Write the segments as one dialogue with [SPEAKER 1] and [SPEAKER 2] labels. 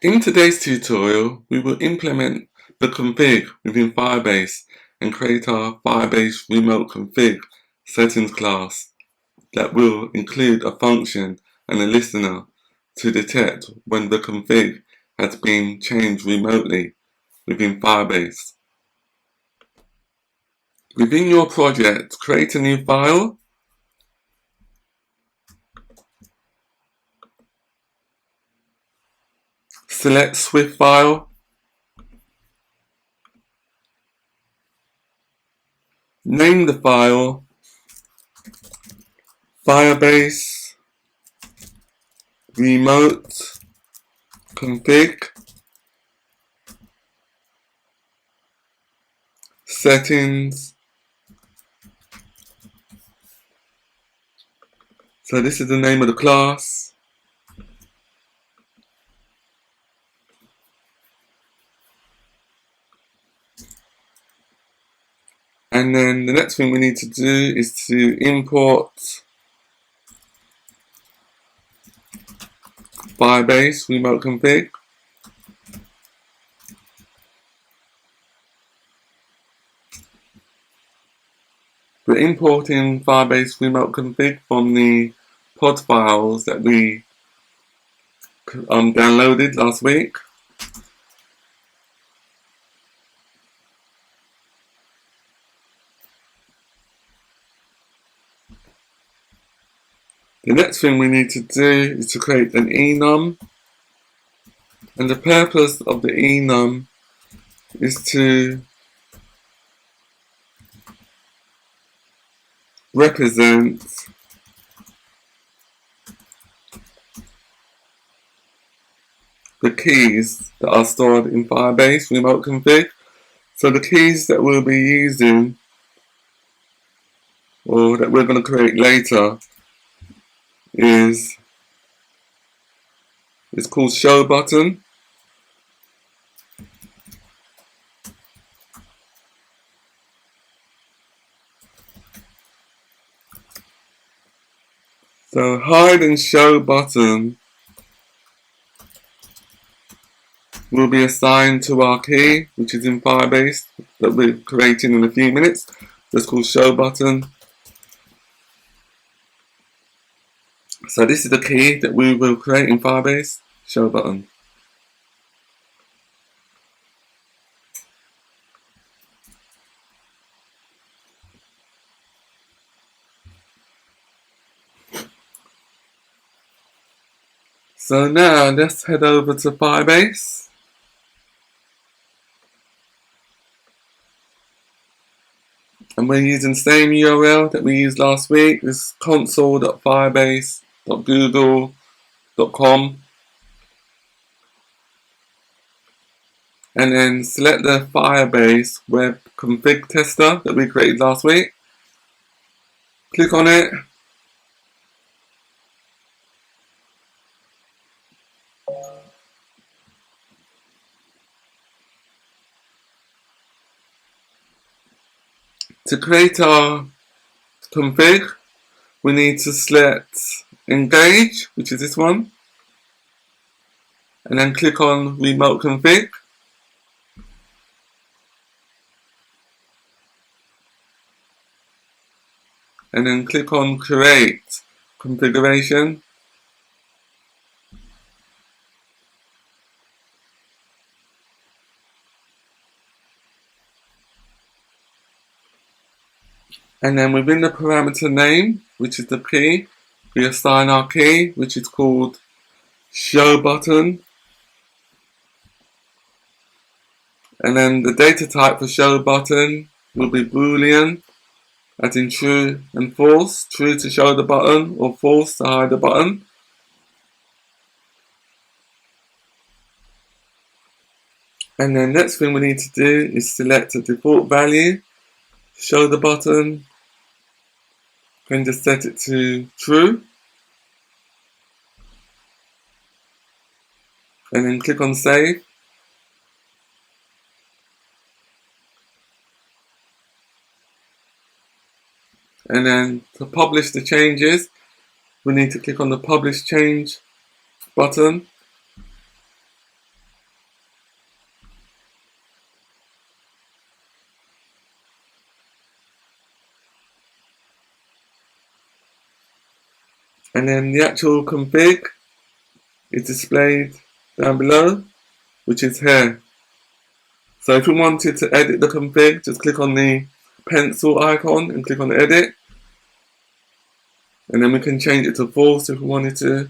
[SPEAKER 1] In today's tutorial, we will implement the config within Firebase and create our Firebase remote config settings class that will include a function and a listener to detect when the config has been changed remotely within Firebase. Within your project, create a new file. Select Swift file. Name the file Firebase remote config settings. So this is the name of the class. And then the next thing we need to do is to import Firebase remote config. We're importing Firebase remote config from the pod files that we downloaded last week. The next thing we need to do is to create an enum, and the purpose of the enum is to represent the keys that are stored in Firebase remote config. So the keys that we'll be using, or that we're going to create later, is called show button. So hide and show button will be assigned to our key, which is in Firebase, that we're creating in a few minutes. That's called show button. So this is the key that we will create in Firebase, show button. So now let's head over to Firebase. And we're using the same URL that we used last week. This is console.firebase.google.com. And then select the Firebase web config tester that we created last week. Click on it. To create our config, we need to select engage, which is this one, and then click on remote config. And then click on create configuration. And then within the parameter name, which is the key, we assign our key, which is called show button. And then the data type for show button will be Boolean, as in true and false. True to show the button, or false to hide the button. And then next thing we need to do is select a default value, show the button, and just set it to true. And then click on save. And then to publish the changes, we need to click on the publish change button. and then the actual config is displayed down below, which is here. So if we wanted to edit the config, just click on the pencil icon and click on edit, and then we can change it to false if we wanted to.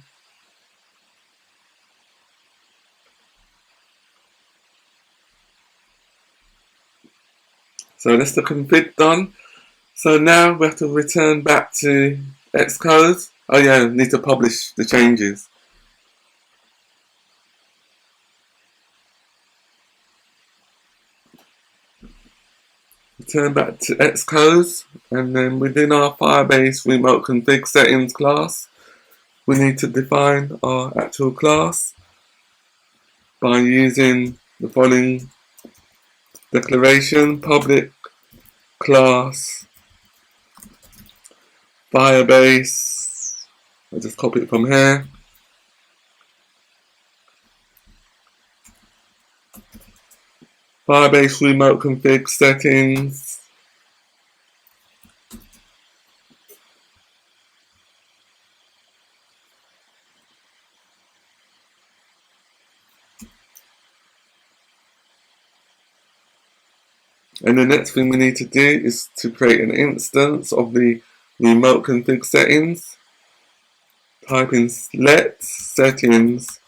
[SPEAKER 1] So that's the config done. So now we have to return back to Xcode. Oh yeah, we need to publish the changes. Return back to Xcode, and then within our Firebase remote config settings class, we need to define our actual class by using the following declaration: public class Firebase. I'll just copy it from here. Firebase remote config settings. And the next thing we need to do is to create an instance of the remote config settings. Type in let settings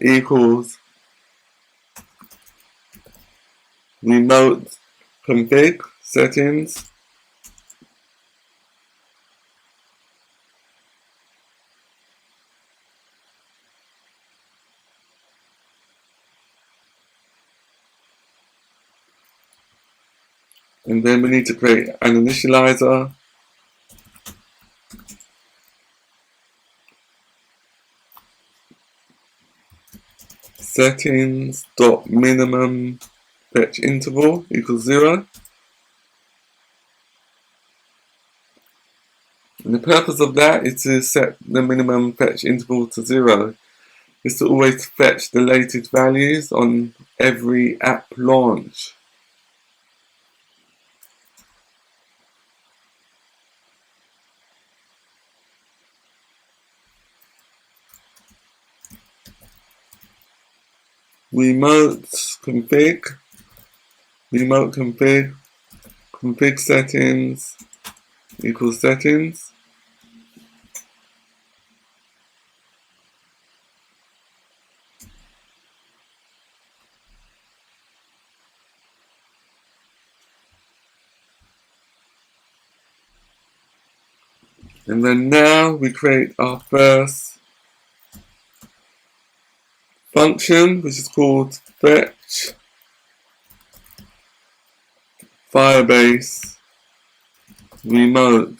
[SPEAKER 1] equals remote config settings. And then we need to create an initializer. Settings.minimum fetch interval equals 0. And the purpose of that is to set the minimum fetch interval to 0. Is to always fetch the latest values on every app launch. Remote config config settings equals settings. And then now we create our first function, which is called fetch Firebase remote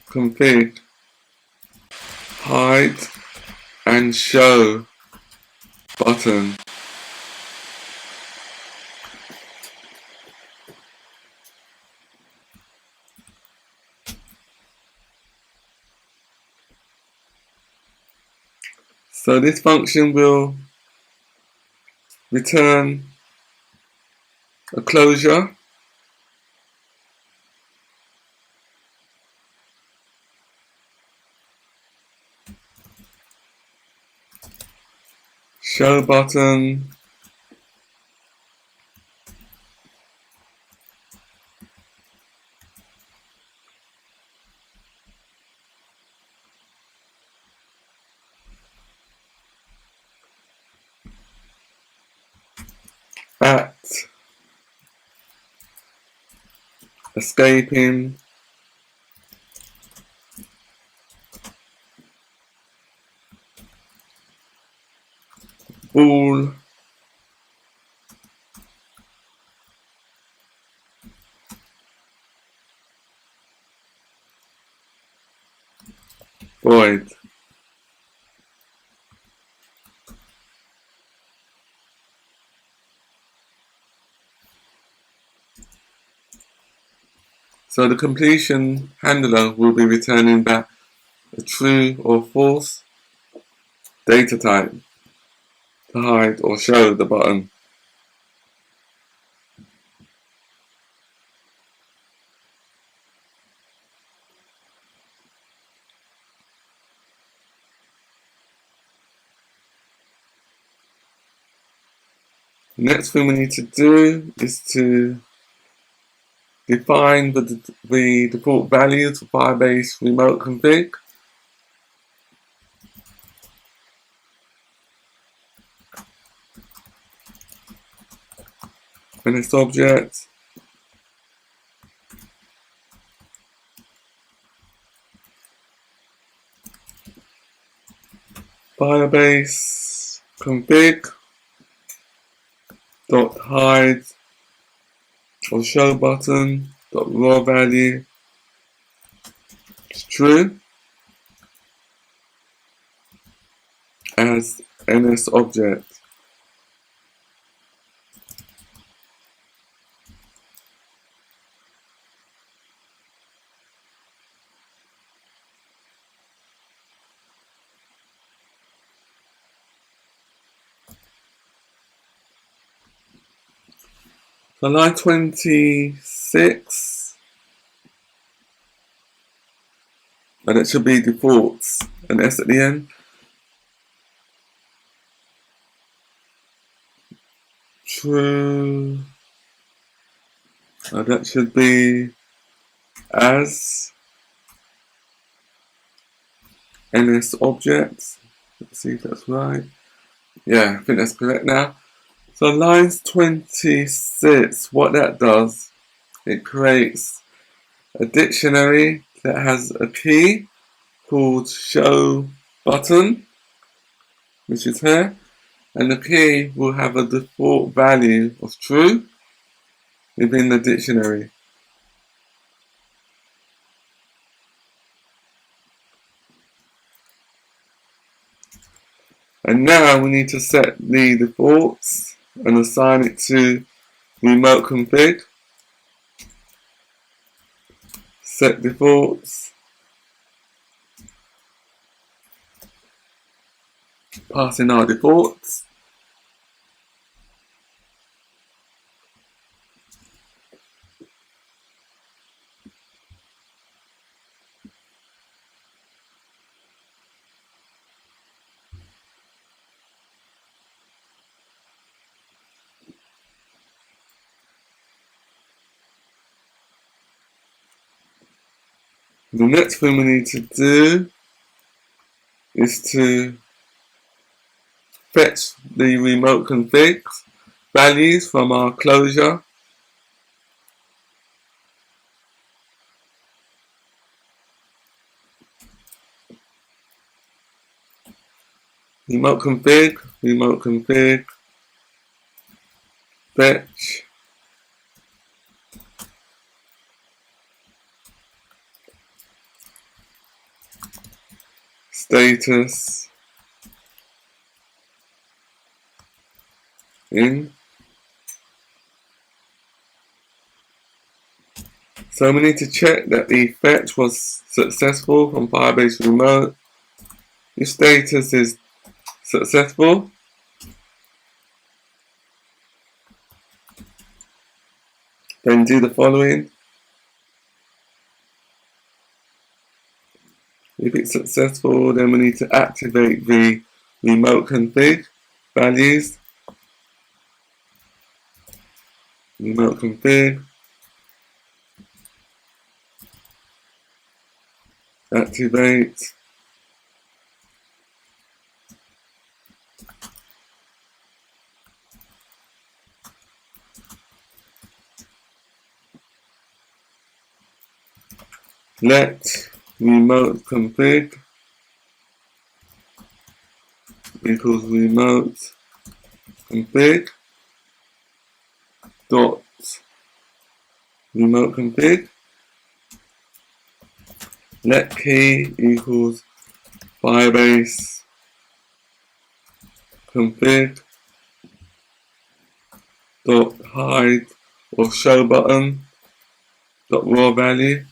[SPEAKER 1] config hide and show button. So this function will return a closure show button at escaping bool void. So the completion handler will be returning back a true or false data type to hide or show the button. The next thing we need to do is to define the default values for Firebase remote config. Finish object. Firebase config dot hide or show button dot raw value is true as NS object. So line 26, and it should be defaults, an S at the end. True. That should be as NS object. Let's see if that's right. Yeah, I think that's correct now. So lines 26, what that does, it creates a dictionary that has a key called show button, which is here, and the key will have a default value of true within the dictionary. And now we need to set the defaults and assign it to remote config. Set defaults. Pass in our defaults. The next thing we need to do is to fetch the remote config values from our closure. Remote config, fetch, status, in. So we need to check that the fetch was successful from Firebase Remote. If status is successful, then do the following. If it's successful, then we need to activate the remote config values. Remote config, activate, let remote config equals remote config dot remote config, let key equals Firebase config dot hide or show button dot raw value.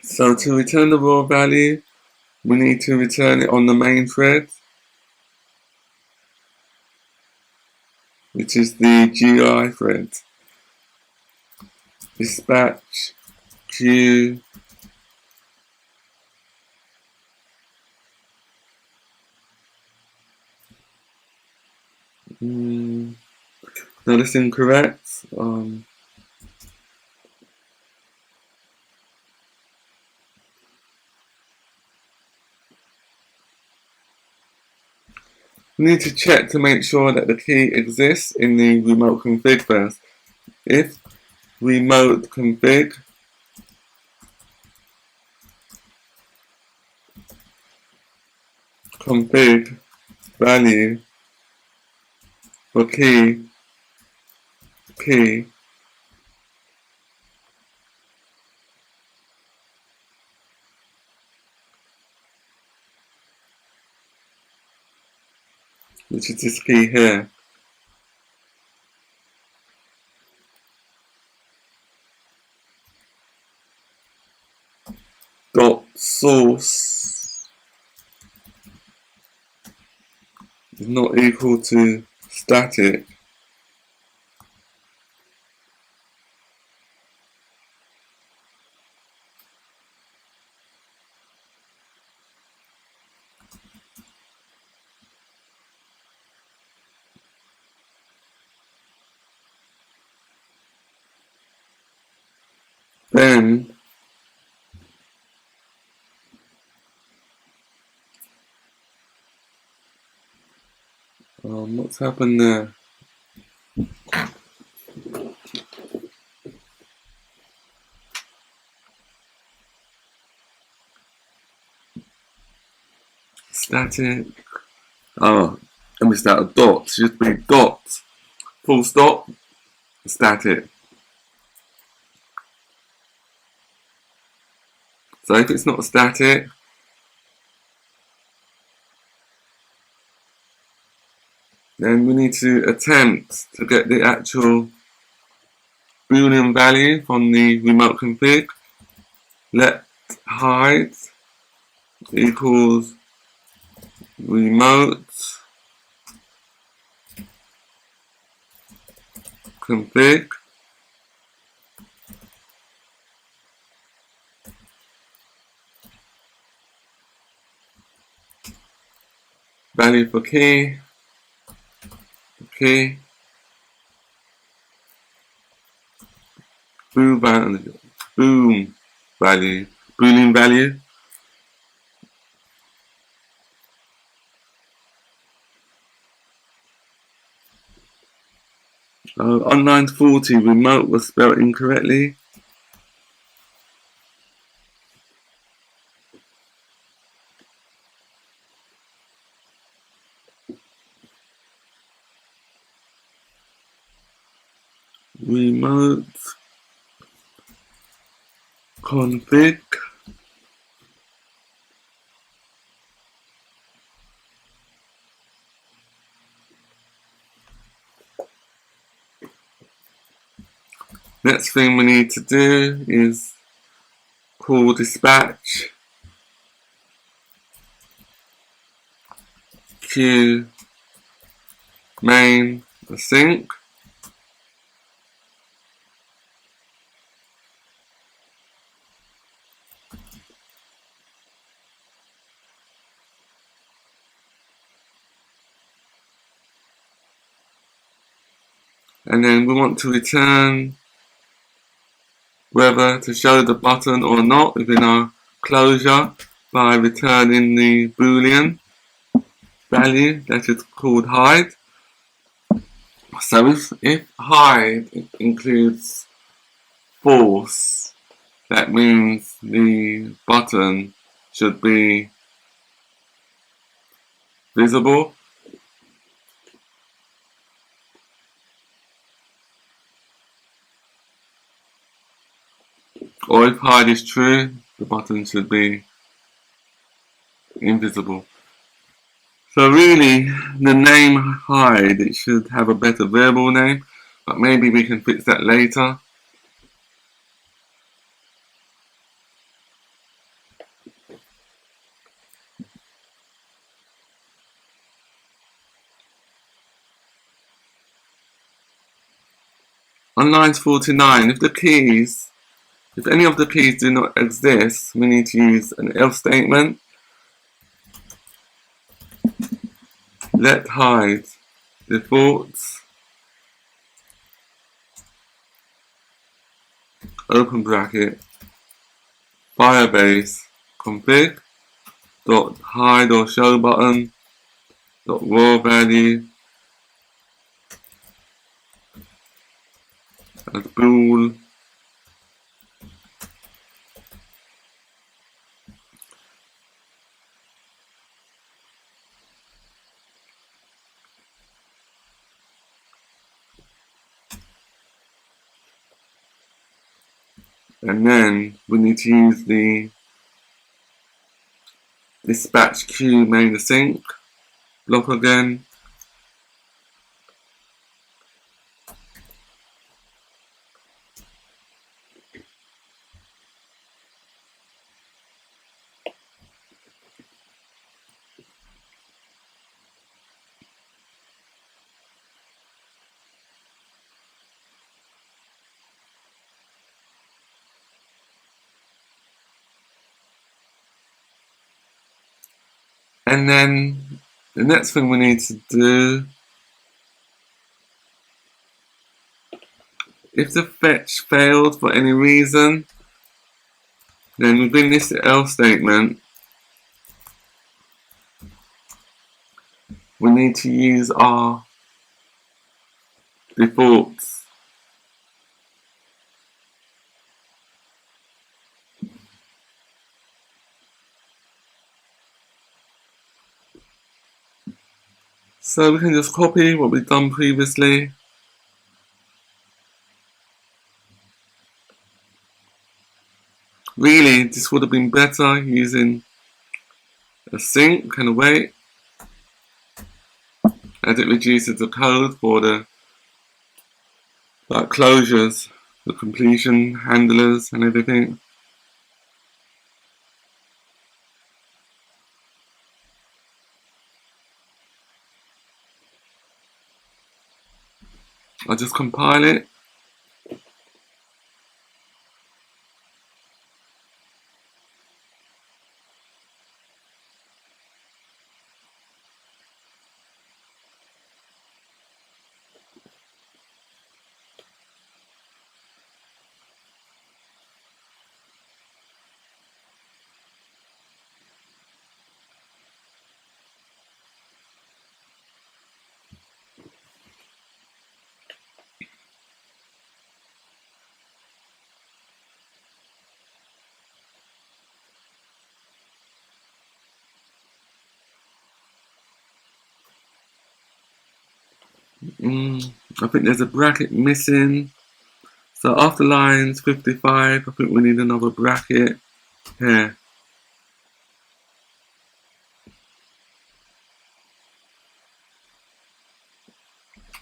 [SPEAKER 1] So to return the raw value, we need to return it on the main thread, which is the GI thread. Dispatch queue no, that's incorrect. We need to check to make sure that the key exists in the remote config first. If remote config value for key which is this key here, dot source is not equal to static, then what's happened there? Static. Oh, and we start a dot. It should be dot, full stop, static. So if it's not static, then we need to attempt to get the actual Boolean value from the remote config. Let hide equals remote config value for key boom value Boolean value. On line 40, remote was spelled incorrectly. Remote config next thing we need to do is call dispatch queue main async. And then we want to return whether to show the button or not within our closure by returning the Boolean value that is called hide. So if hide includes false, that means the button should be visible. Or if hide is true, the button should be invisible. So really, the name hide, it should have a better verbal name, but maybe we can fix that later. on line 49, if any of the keys do not exist, we need to use an else statement. Let hide defaults, open bracket, Firebase config dot hide or show button dot raw value as bool and then we need to use the dispatch queue main async block again. And then the next thing we need to do, if the fetch failed for any reason, then within this else statement, we need to use our defaults. So we can just copy what we've done previously. Really, this would have been better using a sync and a wait, as it reduces the code for the closures, the completion handlers and everything. I'll just compile it. I think there's a bracket missing. So after lines 55, I think we need another bracket here.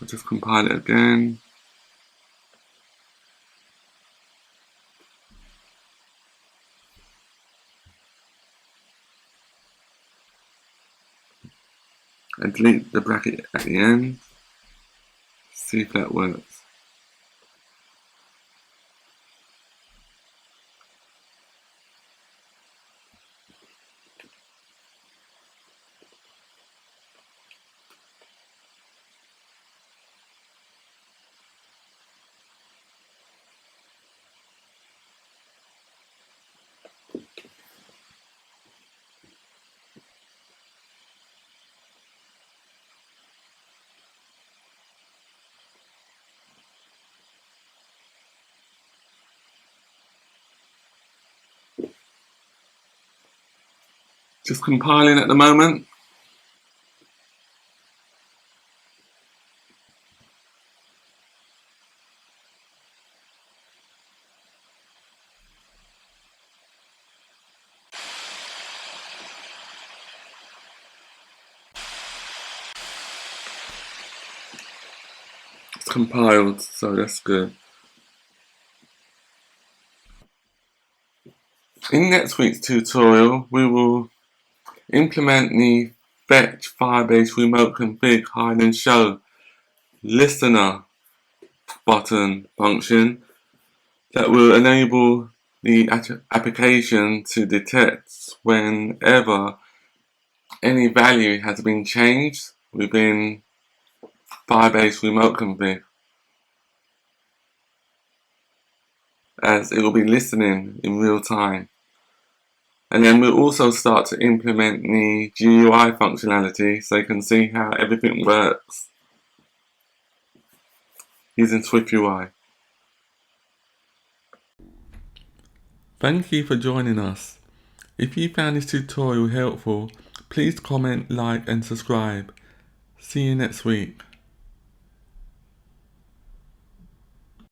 [SPEAKER 1] I'll just compile it again. And delete the bracket at the end. See if that works. Just compiling at the moment. It's compiled, so that's good. In next week's tutorial, we will implement the fetch Firebase remote config hide and show listener button function that will enable the application to detect whenever any value has been changed within Firebase remote config, as it will be listening in real time. And then we'll also start to implement the GUI functionality so you can see how everything works using SwiftUI. Thank you for joining us. If you found this tutorial helpful, please comment, like and subscribe. See you next week.